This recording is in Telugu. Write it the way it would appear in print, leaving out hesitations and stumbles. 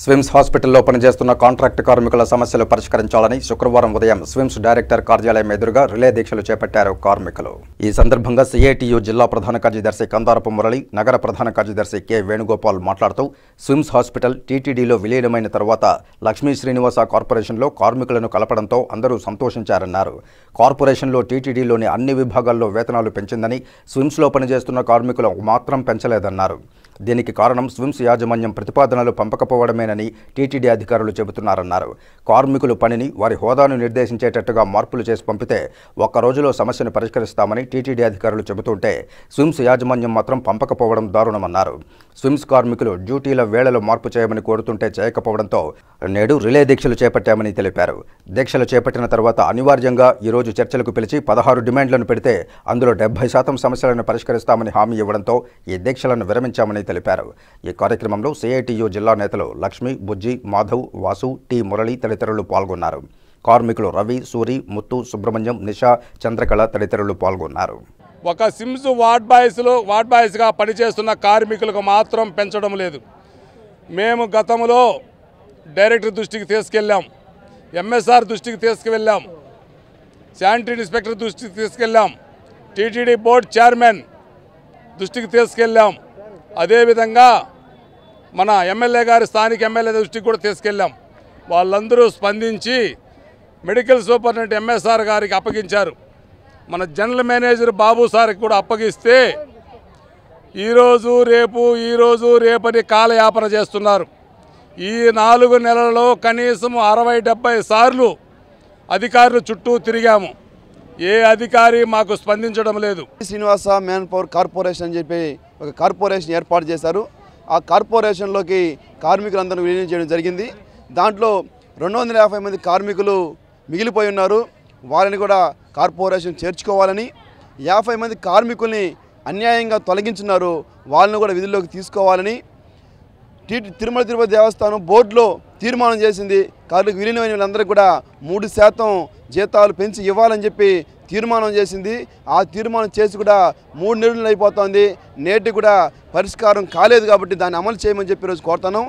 స్విమ్స్ హాస్పిటల్లో పనిచేస్తున్న కాంట్రాక్ట్ కార్మికుల సమస్యలు పరిష్కరించాలని శుక్రవారం ఉదయం స్విమ్స్ డైరెక్టర్ కార్యాలయం ఎదురుగా రిలే దీక్షలు చేపట్టారు కార్మికులు. ఈ సందర్భంగా సిఐటియు జిల్లా ప్రధాన కార్యదర్శి కందారపు మురళి, నగర ప్రధాన కార్యదర్శి కె వేణుగోపాల్ మాట్లాడుతూ స్విమ్స్ హాస్పిటల్ టీటీడీలో విలీనమైన తర్వాత లక్ష్మీ శ్రీనివాస కార్పొరేషన్లో కార్మికులను కలపడంతో అందరూ సంతోషించారన్నారు. కార్పొరేషన్లో టీటీడీలోని అన్ని విభాగాల్లో వేతనాలు పెంచిందని, స్విమ్స్లో పనిచేస్తున్న కార్మికులు మాత్రం పెంచలేదన్నారు. దీనికి కారణం స్విమ్స్ యాజమాన్యం ప్రతిపాదనలు పంపకపోవడమేనని టీటీడీ అధికారులు చెబుతున్నారన్నారు. కార్మికులు పనిని వారి హోదాను నిర్దేశించేటట్టుగా మార్పులు చేసి పంపితే ఒక్క రోజులో సమస్యను పరిష్కరిస్తామని టీటీడీ అధికారులు చెబుతుంటే స్విమ్స్ యాజమాన్యం మాత్రం పంపకపోవడం దారుణమన్నారు. స్విమ్స్ కార్మికులు డ్యూటీల వేళలో మార్పు చేయమని కోరుతుంటే చేయకపోవడంతో నేడు రిలే దీక్షలు చేపట్టామని తెలిపారు. దీక్షలు చేపట్టిన తర్వాత అనివార్యంగా ఈరోజు చర్చలకు పిలిచి 16 డిమాండ్లను పెడితే అందులో 70% సమస్యలను పరిష్కరిస్తామని హామీ ఇవ్వడంతో ఈ దీక్షలను విరమించామని తెలిపారు. ఈ కార్యక్రమంలో సిఐటియు జిల్లా నేతలు లక్ష్మి, బుజ్జి, మాధవ్, వాసు, టి మురళి తదితరులు పాల్గొన్నారు. కార్మికులు రవి, సూరి, ముత్తు, సుబ్రహ్మణ్యం, నిషా, చంద్రకళ తదితరులు పాల్గొన్నారు. ఒక సిమ్స్ వార్డ్ బాయ్స్గా పనిచేస్తున్న కార్మికులకు మాత్రం పెంచడం లేదు. మేము గతంలో డైరెక్టర్ దృష్టికి తీసుకెళ్ళాం, ఎంఎస్ఆర్ దృష్టికి తీసుకువెళ్ళాం, శానిటరీ ఇన్స్పెక్టర్ దృష్టికి తీసుకెళ్ళాం, టీటీడీ బోర్డు చైర్మన్ దృష్టికి తీసుకెళ్ళాం. అదేవిధంగా మన ఎమ్మెల్యే గారి స్థానిక ఎమ్మెల్యే దృష్టికి కూడా తీసుకెళ్ళాం. వాళ్ళందరూ స్పందించి మెడికల్ సూపరింటెండెంట్ ఎంఎస్ఆర్ గారికి అప్పగించారు. మన జనరల్ మేనేజర్ బాబు సార్కి కూడా అప్పగిస్తే ఈరోజు రేపని కాలయాపన చేస్తున్నారు. ఈ 4 నెలలలో కనీసం 60-70 సార్లు అధికారులు చుట్టూ తిరిగాము. ఏ అధికారి మాకు స్పందించడం లేదు. శ్రీనివాస మ్యాన్ పవర్ కార్పొరేషన్ అని చెప్పి ఒక కార్పొరేషన్ ఏర్పాటు చేశారు. ఆ కార్పొరేషన్లోకి కార్మికులందరూ విలీనం చేయడం జరిగింది. దాంట్లో 250 మంది కార్మికులు మిగిలిపోయి ఉన్నారు. వారిని కూడా కార్పొరేషన్ చేర్చుకోవాలని, 50 మంది కార్మికుల్ని అన్యాయంగా తొలగించున్నారు, వాళ్ళని కూడా విధుల్లోకి తీసుకోవాలని తిరుమల తిరుపతి దేవస్థానం బోర్డులో తీర్మానం చేసింది. కార్మికులు విలీనమైన వాళ్ళందరికీ కూడా 3% జీతాలు పెంచి ఇవ్వాలని చెప్పి తీర్మానం చేసింది. ఆ తీర్మానం చేసి కూడా 3 నెలలు అయిపోతుంది. నేటి కూడా పరిష్కారం కాలేదు. కాబట్టి దాన్ని అమలు చేయమని చెప్పి ఈరోజు కోరుతాను.